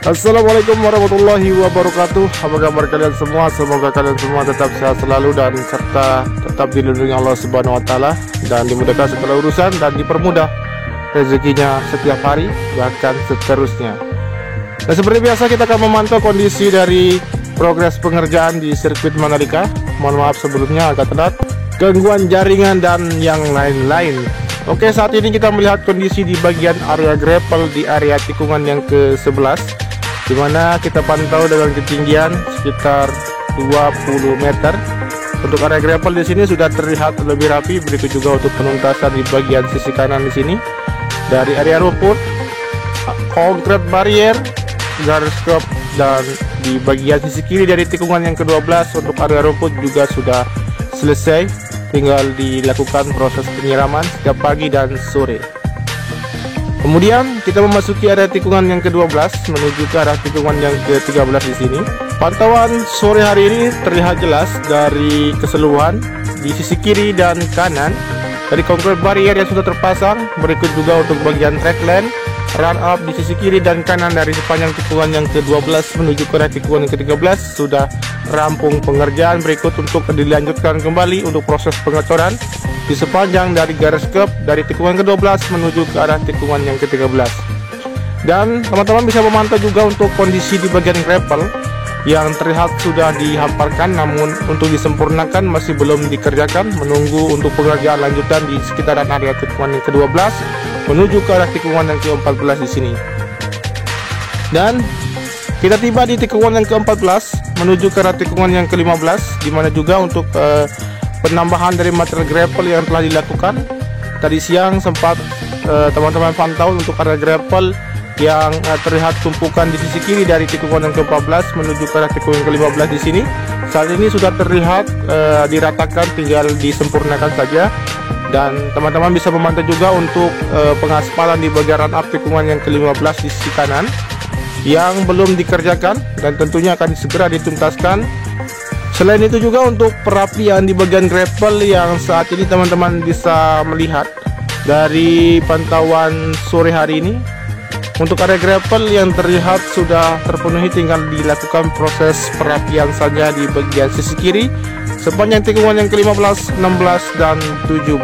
Assalamualaikum warahmatullahi wabarakatuh. Apa kabar kalian semua? Semoga kalian semua tetap sehat selalu dan serta tetap dilindungi Allah Subhanahu wa taala dan dimudahkan segala urusan dan dipermudah rezekinya setiap hari bahkan seterusnya. Dan seperti biasa kita akan memantau kondisi dari progres pengerjaan di sirkuit Mandalika. Mohon maaf sebelumnya agak telat, gangguan jaringan dan yang lain-lain. Oke, saat ini kita melihat kondisi di bagian area gravel di area tikungan yang ke-11, di mana kita pantau dengan ketinggian sekitar 20 meter. Untuk area gravel di sini sudah terlihat lebih rapi. Berikut juga untuk penuntasan di bagian sisi kanan di sini. Dari area rumput, concrete barrier, garis stop, dan di bagian sisi kiri dari tikungan yang ke-12 untuk area rumput juga sudah selesai. Tinggal dilakukan proses penyiraman setiap pagi dan sore. Kemudian kita memasuki area tikungan yang ke-12 menuju ke arah tikungan yang ke-13 di sini. Pantauan sore hari ini terlihat jelas dari keseluruhan di sisi kiri dan kanan dari concrete barrier yang sudah terpasang. Berikut juga untuk bagian track lane, run up di sisi kiri dan kanan dari sepanjang tikungan yang ke-12 menuju ke arah tikungan yang ke-13 sudah rampung pengerjaan. Berikut untuk dilanjutkan kembali untuk proses pengecoran di sepanjang dari garis curb dari tikungan ke-12 menuju ke arah tikungan yang ke-13. Dan teman-teman bisa memantau juga untuk kondisi di bagian gravel yang terlihat sudah dihamparkan, namun untuk disempurnakan masih belum dikerjakan, menunggu untuk pengerjaan lanjutan di sekitaran area tikungan yang ke-12 menuju ke arah tikungan yang ke-14 di sini. Dan kita tiba di tikungan yang ke-14 menuju ke arah tikungan yang ke-15, di mana juga untuk penambahan dari material gravel yang telah dilakukan. Tadi siang sempat teman-teman pantau untuk area gravel yang terlihat tumpukan di sisi kiri dari tikungan yang ke-14 menuju ke arah tikungan yang ke-15 di sini. Saat ini sudah terlihat diratakan, tinggal disempurnakan saja. Dan teman-teman bisa memantau juga untuk pengaspalan di bagian run up tikungan yang ke-15 di sisi kanan yang belum dikerjakan dan tentunya akan segera dituntaskan. Selain itu juga untuk perapian di bagian gravel yang saat ini teman-teman bisa melihat dari pantauan sore hari ini, untuk area gravel yang terlihat sudah terpenuhi, tinggal dilakukan proses perapian saja di bagian sisi kiri sepanjang tikungan yang ke-15, 16, dan 17.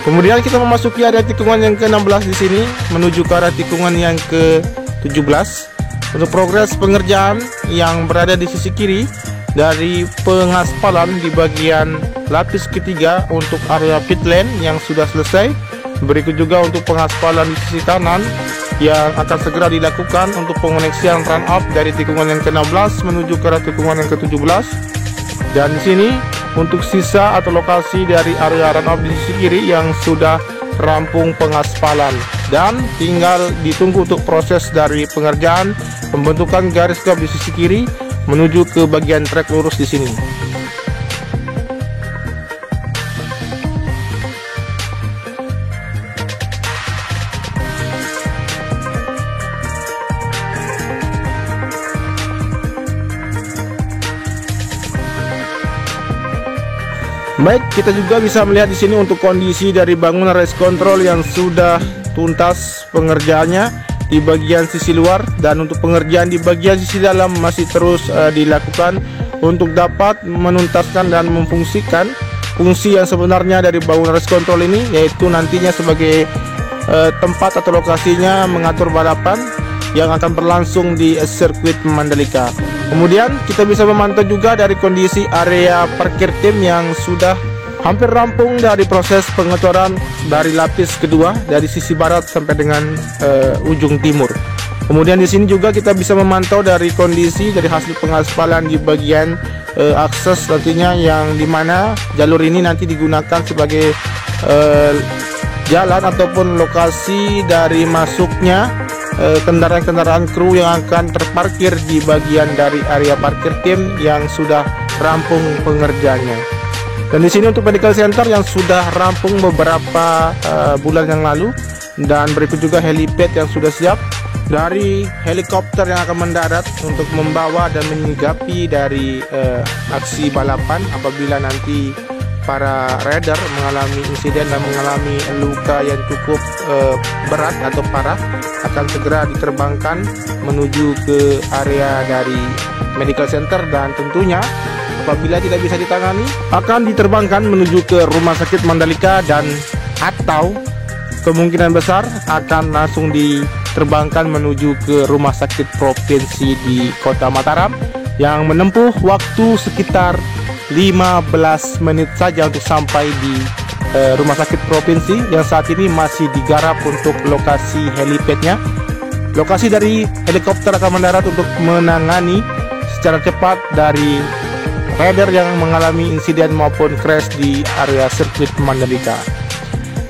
Kemudian kita memasuki area tikungan yang ke-16 di sini menuju ke arah tikungan yang ke-17. Untuk progres pengerjaan yang berada di sisi kiri dari pengaspalan di bagian lapis ketiga untuk area pit lane yang sudah selesai. Berikut juga untuk pengaspalan di sisi kanan yang akan segera dilakukan untuk pengoneksian run up dari tikungan yang ke-16 menuju ke arah tikungan yang ke-17. Dan di sini untuk sisa atau lokasi dari area run up di sisi kiri yang sudah rampung pengaspalan dan tinggal ditunggu untuk proses dari pengerjaan pembentukan garis curb di sisi kiri menuju ke bagian trek lurus di sini. Baik, kita juga bisa melihat di sini untuk kondisi dari bangunan race control yang sudah tuntas pengerjaannya di bagian sisi luar, dan untuk pengerjaan di bagian sisi dalam masih terus dilakukan untuk dapat menuntaskan dan memfungsikan fungsi yang sebenarnya dari bangunan race control ini, yaitu nantinya sebagai tempat atau lokasinya mengatur balapan yang akan berlangsung di sirkuit Mandalika. Kemudian kita bisa memantau juga dari kondisi area parkir tim yang sudah hampir rampung dari proses pengecoran dari lapis kedua dari sisi barat sampai dengan ujung timur. Kemudian di sini juga kita bisa memantau dari kondisi dari hasil pengaspalan di bagian akses nantinya, yang dimana jalur ini nanti digunakan sebagai jalan ataupun lokasi dari masuknya kendaraan-kendaraan kru yang akan terparkir di bagian dari area parkir tim yang sudah rampung pengerjaannya. Dan di sini untuk medical center yang sudah rampung beberapa bulan yang lalu, dan berikut juga helipad yang sudah siap dari helikopter yang akan mendarat untuk membawa dan menyikapi dari aksi balapan apabila nanti para rider mengalami insiden dan mengalami luka yang cukup berat atau parah, akan segera diterbangkan menuju ke area dari medical center, dan tentunya apabila tidak bisa ditangani akan diterbangkan menuju ke Rumah Sakit Mandalika, dan atau kemungkinan besar akan langsung diterbangkan menuju ke Rumah Sakit Provinsi di Kota Mataram yang menempuh waktu sekitar 15 menit saja untuk sampai di Rumah Sakit Provinsi yang saat ini masih digarap untuk lokasi helipadnya. Lokasi dari helikopter akan mendarat untuk menangani secara cepat dari rider yang mengalami insiden maupun crash di area sirkuit Mandalika.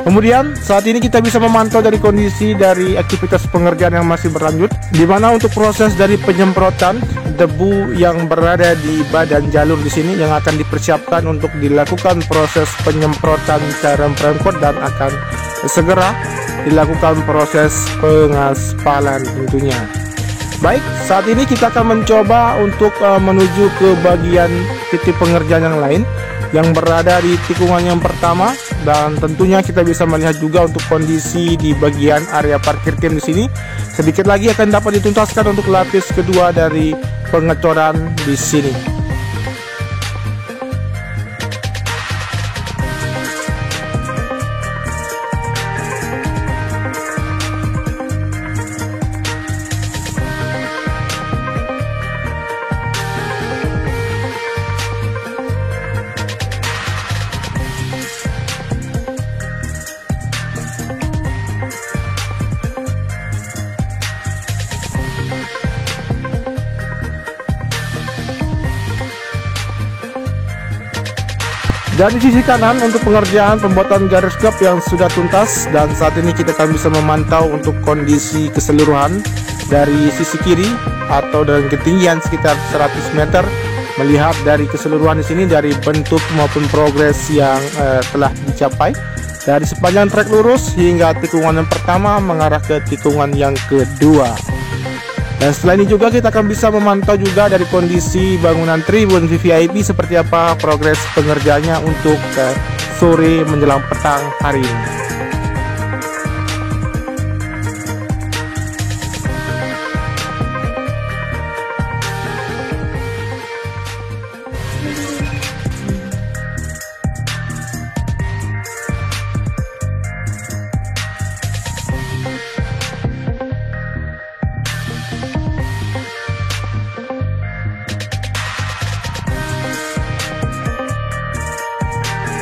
Kemudian saat ini kita bisa memantau dari kondisi dari aktivitas pengerjaan yang masih berlanjut, di mana untuk proses dari penyemprotan debu yang berada di badan jalur di sini yang akan dipersiapkan untuk dilakukan proses penyemprotan cairan pemkot, dan akan segera dilakukan proses pengaspalan tentunya. Baik, saat ini kita akan mencoba untuk menuju ke bagian titik pengerjaan yang lain yang berada di tikungan yang pertama, dan tentunya kita bisa melihat juga untuk kondisi di bagian area parkir tim di sini. Sedikit lagi akan dapat dituntaskan untuk lapis kedua dari pengecoran di sini. Dan di sisi kanan untuk pengerjaan pembuatan garis gap yang sudah tuntas, dan saat ini kita akan bisa memantau untuk kondisi keseluruhan dari sisi kiri atau dengan ketinggian sekitar 100 meter, melihat dari keseluruhan di sini dari bentuk maupun progres yang telah dicapai dari sepanjang trek lurus hingga tikungan yang pertama mengarah ke tikungan yang kedua. Dan setelah ini juga kita akan bisa memantau juga dari kondisi bangunan tribun VVIP seperti apa progres pengerjaannya untuk sore menjelang petang hari ini.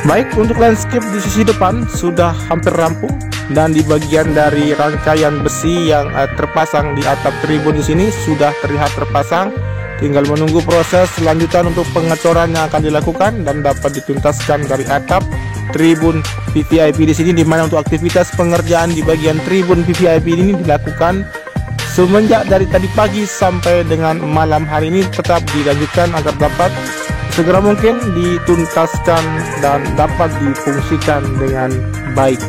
Baik, untuk landscape di sisi depan sudah hampir rampung, dan di bagian dari rangkaian besi yang terpasang di atap tribun di sini sudah terlihat terpasang. Tinggal menunggu proses selanjutan untuk pengecoran yang akan dilakukan dan dapat dituntaskan dari atap tribun VVIP di sini, di mana untuk aktivitas pengerjaan di bagian tribun VVIP ini dilakukan semenjak dari tadi pagi sampai dengan malam hari ini, tetap dilanjutkan agar dapat segera mungkin dituntaskan dan dapat difungsikan dengan baik.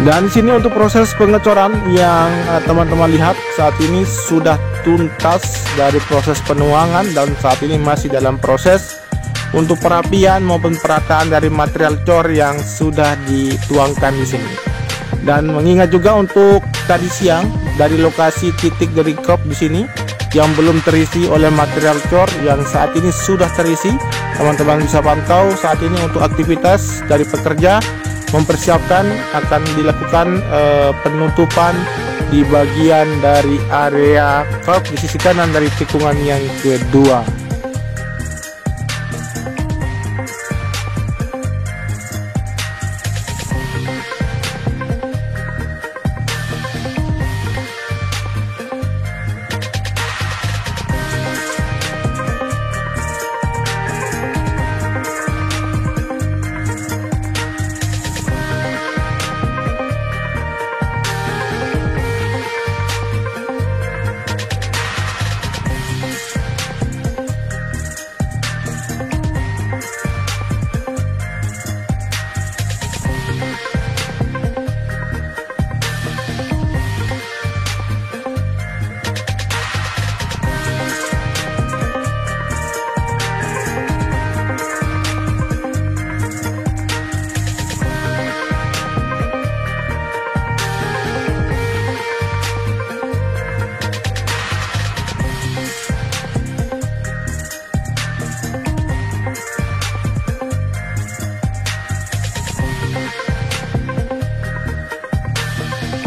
Dan di sini untuk proses pengecoran yang teman-teman lihat saat ini sudah tuntas dari proses penuangan, dan saat ini masih dalam proses untuk perapian maupun perataan dari material cor yang sudah dituangkan di sini. Dan mengingat juga untuk tadi siang dari lokasi titik dari crop di sini yang belum terisi oleh material cor, yang saat ini sudah terisi. Teman-teman bisa pantau saat ini untuk aktivitas dari pekerja mempersiapkan akan dilakukan penutupan di bagian dari area crop di sisi kanan dari tikungan yang kedua.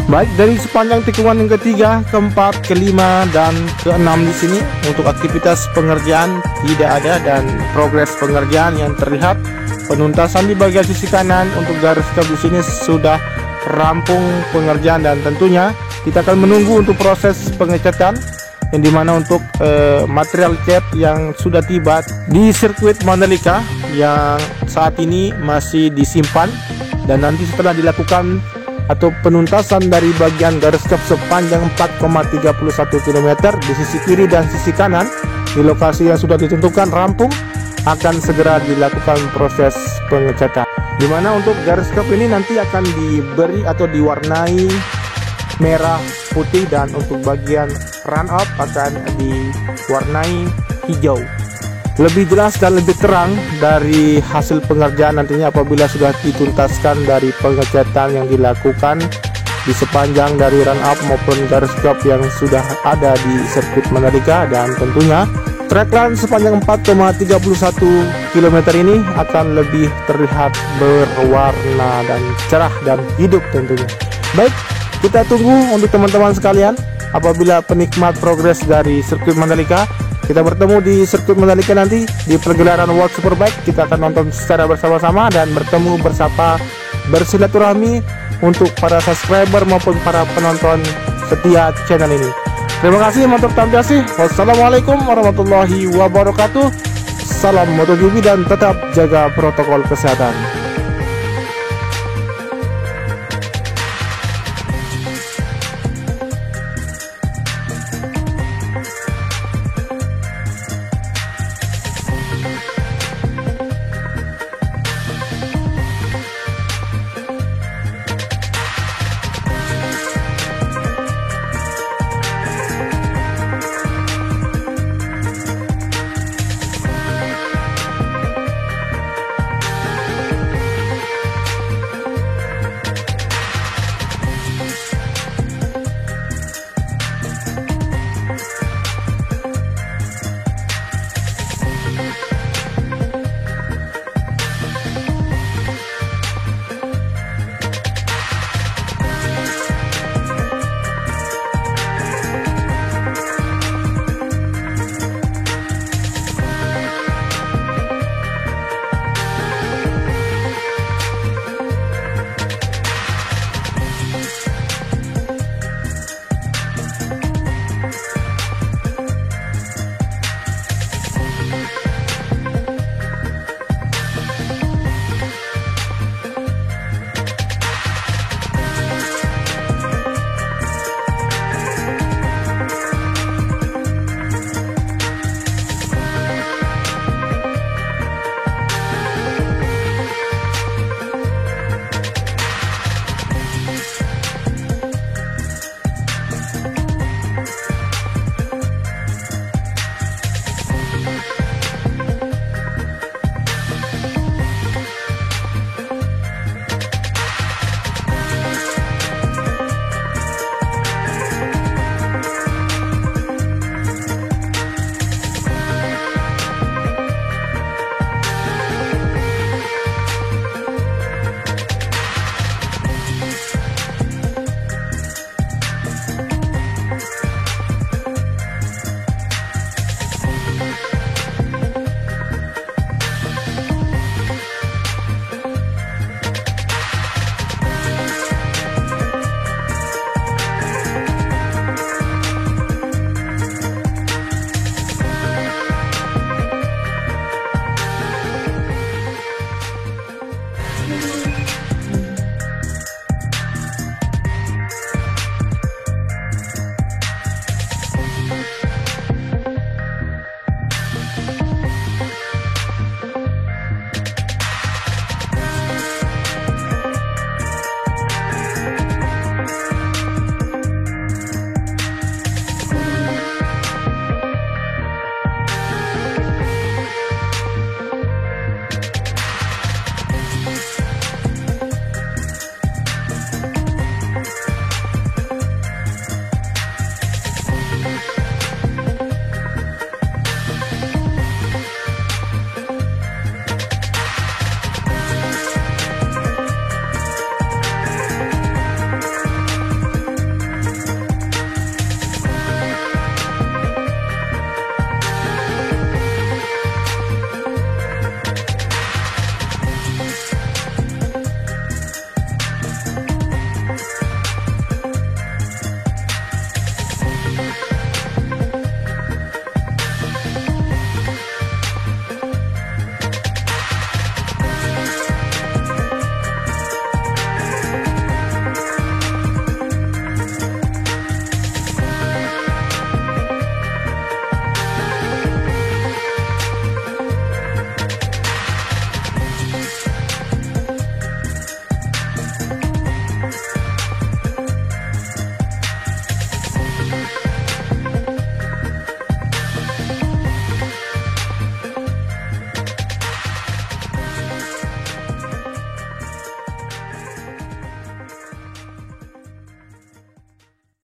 Baik, dari sepanjang tikungan yang ketiga, keempat, kelima, dan keenam di sini untuk aktivitas pengerjaan tidak ada, dan progres pengerjaan yang terlihat penuntasan di bagian sisi kanan untuk garis stop di sini sudah rampung pengerjaan, dan tentunya kita akan menunggu untuk proses pengecatan yang dimana untuk material cat yang sudah tiba di sirkuit Mandalika yang saat ini masih disimpan, dan nanti setelah dilakukan atau penuntasan dari bagian garis stop sepanjang 4,31 km di sisi kiri dan sisi kanan di lokasi yang sudah ditentukan rampung, akan segera dilakukan proses pengecatan, dimana untuk garis stop ini nanti akan diberi atau diwarnai merah putih, dan untuk bagian run up akan diwarnai hijau. Lebih jelas dan lebih terang dari hasil pengerjaan nantinya apabila sudah dituntaskan dari pengecatan yang dilakukan di sepanjang dari run up maupun garis stop yang sudah ada di sirkuit Mandalika. Dan tentunya track run sepanjang 4,31 km ini akan lebih terlihat berwarna dan cerah dan hidup tentunya. Baik, kita tunggu untuk teman-teman sekalian apabila penikmat progres dari sirkuit Mandalika. Kita bertemu di sirkuit Mandalika nanti di pergelaran World Superbike. Kita akan nonton secara bersama-sama dan bertemu bersama bersilaturahmi untuk para subscriber maupun para penonton setia channel ini. Terima kasih, mantap tampiasi. Wassalamualaikum warahmatullahi wabarakatuh. Salam MotoGP dan tetap jaga protokol kesehatan.